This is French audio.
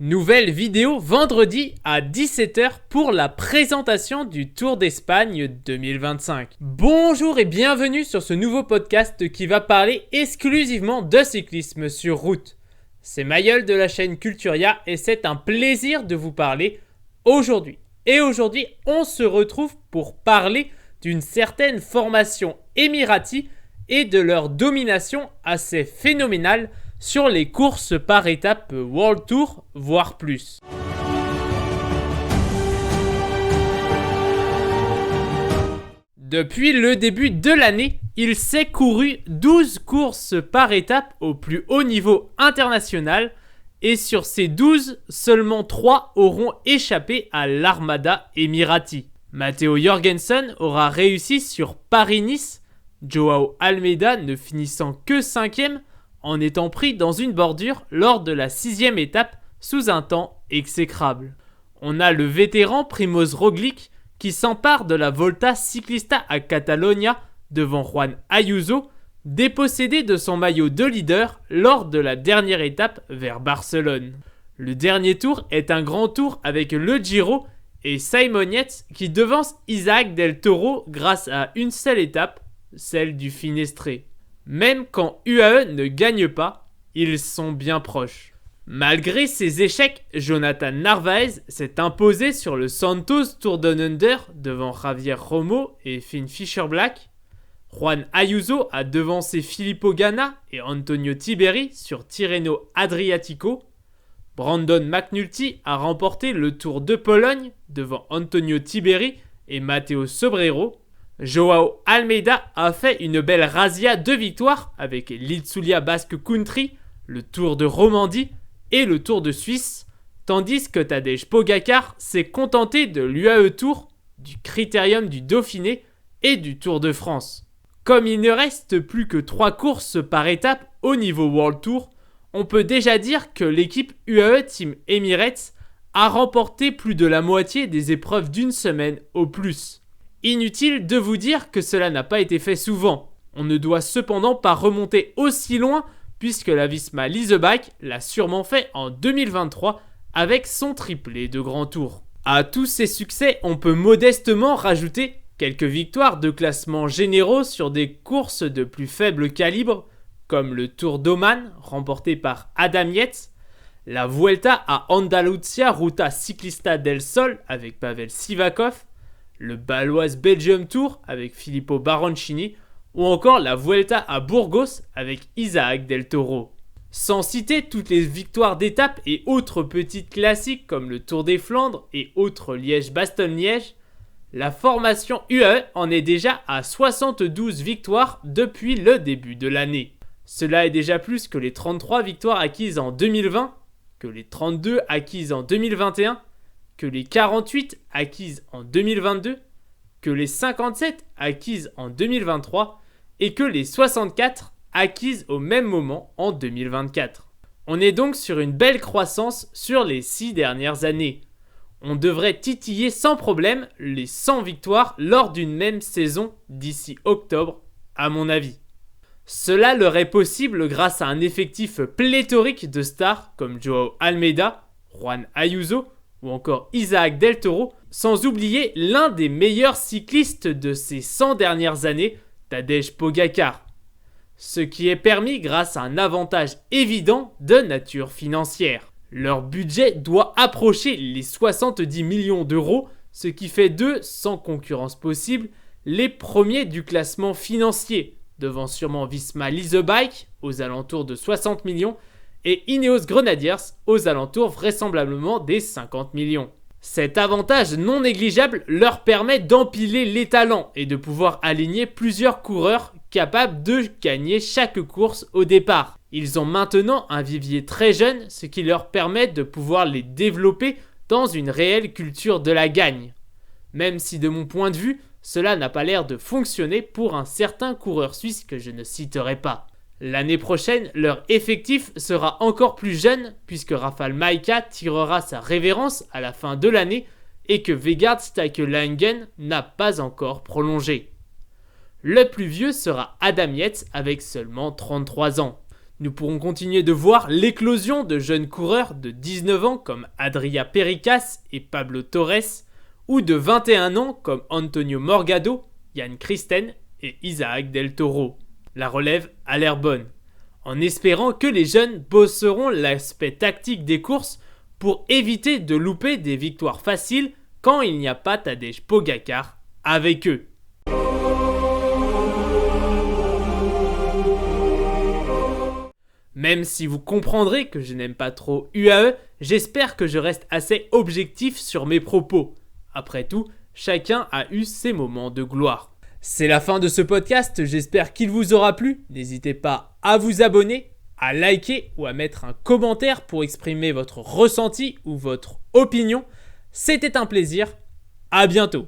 Nouvelle vidéo vendredi à 17h pour la présentation du Tour d'Espagne 2025. Bonjour et bienvenue sur ce nouveau podcast qui va parler exclusivement de cyclisme sur route. C'est Mayol de la chaîne Culturia et c'est un plaisir de vous parler aujourd'hui. Et aujourd'hui, on se retrouve pour parler d'une certaine formation Emirati et de leur domination assez phénoménale sur les courses par étapes World Tour, voire plus. Depuis le début de l'année, il s'est couru 12 courses par étape au plus haut niveau international et sur ces 12, seulement 3 auront échappé à l'armada Emirati. Matteo Jorgensen aura réussi sur Paris-Nice, Joao Almeida ne finissant que 5e en étant pris dans une bordure lors de la 6e étape sous un temps exécrable. On a le vétéran Primoz Roglic qui s'empare de la Volta Ciclista à Catalonia devant Juan Ayuso, dépossédé de son maillot de leader lors de la dernière étape vers Barcelone. Le dernier tour est un grand tour avec le Giro et Simon Yates qui devance Isaac Del Toro grâce à une seule étape, celle du Finestré. Même quand UAE ne gagne pas, ils sont bien proches. Malgré ses échecs, Jonathan Narvaez s'est imposé sur le Santos Tour Down Under devant Javier Romo et Finn Fischer-Black. Juan Ayuso a devancé Filippo Ganna et Antonio Tiberi sur Tirreno Adriatico. Brandon McNulty a remporté le Tour de Pologne devant Antonio Tiberi et Matteo Sobrero. Joao Almeida a fait une belle razzia de victoires avec l'Itzulia Basque Country, le Tour de Romandie et le Tour de Suisse, tandis que Tadej Pogacar s'est contenté de l'UAE Tour, du Critérium du Dauphiné et du Tour de France. Comme il ne reste plus que 3 courses par étape au niveau World Tour, on peut déjà dire que l'équipe UAE Team Emirates a remporté plus de la moitié des épreuves d'une semaine au plus. Inutile de vous dire que cela n'a pas été fait souvent. On ne doit cependant pas remonter aussi loin puisque la Visma Leasebike l'a sûrement fait en 2023 avec son triplé de Grand Tour. À tous ces succès, on peut modestement rajouter quelques victoires de classements généraux sur des courses de plus faible calibre comme le Tour d'Oman remporté par Adam Yates, la Vuelta à Andalucía Ruta Ciclista del Sol avec Pavel Sivakov, le Baloise Belgium Tour avec Filippo Baroncini ou encore la Vuelta à Burgos avec Isaac Del Toro. Sans citer toutes les victoires d'étape et autres petites classiques comme le Tour des Flandres et autres Liège-Bastogne-Liège, la formation UAE en est déjà à 72 victoires depuis le début de l'année. Cela est déjà plus que les 33 victoires acquises en 2020, que les 32 acquises en 2021, que les 48 acquises en 2022, que les 57 acquises en 2023 et que les 64 acquises au même moment en 2024. On est donc sur une belle croissance sur les 6 dernières années. On devrait titiller sans problème les 100 victoires lors d'une même saison d'ici octobre, à mon avis. Cela leur est possible grâce à un effectif pléthorique de stars comme Joao Almeida, Juan Ayuso, ou encore Isaac Del Toro, sans oublier l'un des meilleurs cyclistes de ces 100 dernières années, Tadej Pogacar. Ce qui est permis grâce à un avantage évident de nature financière. Leur budget doit approcher les 70 millions d'euros, ce qui fait d'eux, sans concurrence possible, les premiers du classement financier, devant sûrement Visma Leasebike aux alentours de 60 millions, et Ineos Grenadiers aux alentours vraisemblablement des 50 millions. Cet avantage non négligeable leur permet d'empiler les talents et de pouvoir aligner plusieurs coureurs capables de gagner chaque course au départ. Ils ont maintenant un vivier très jeune, ce qui leur permet de pouvoir les développer dans une réelle culture de la gagne. Même si de mon point de vue, cela n'a pas l'air de fonctionner pour un certain coureur suisse que je ne citerai pas. L'année prochaine, leur effectif sera encore plus jeune puisque Rafał Majka tirera sa révérence à la fin de l'année et que Vegard Stuykelangen n'a pas encore prolongé. Le plus vieux sera Adam Yates avec seulement 33 ans. Nous pourrons continuer de voir l'éclosion de jeunes coureurs de 19 ans comme Adria Pericas et Pablo Torres, ou de 21 ans comme Antonio Morgado, Jan Christen et Isaac Del Toro. La relève a l'air bonne, en espérant que les jeunes bosseront l'aspect tactique des courses pour éviter de louper des victoires faciles quand il n'y a pas Tadej Pogacar avec eux. Même si vous comprendrez que je n'aime pas trop UAE, j'espère que je reste assez objectif sur mes propos. Après tout, chacun a eu ses moments de gloire. C'est la fin de ce podcast, j'espère qu'il vous aura plu. N'hésitez pas à vous abonner, à liker ou à mettre un commentaire pour exprimer votre ressenti ou votre opinion. C'était un plaisir, à bientôt.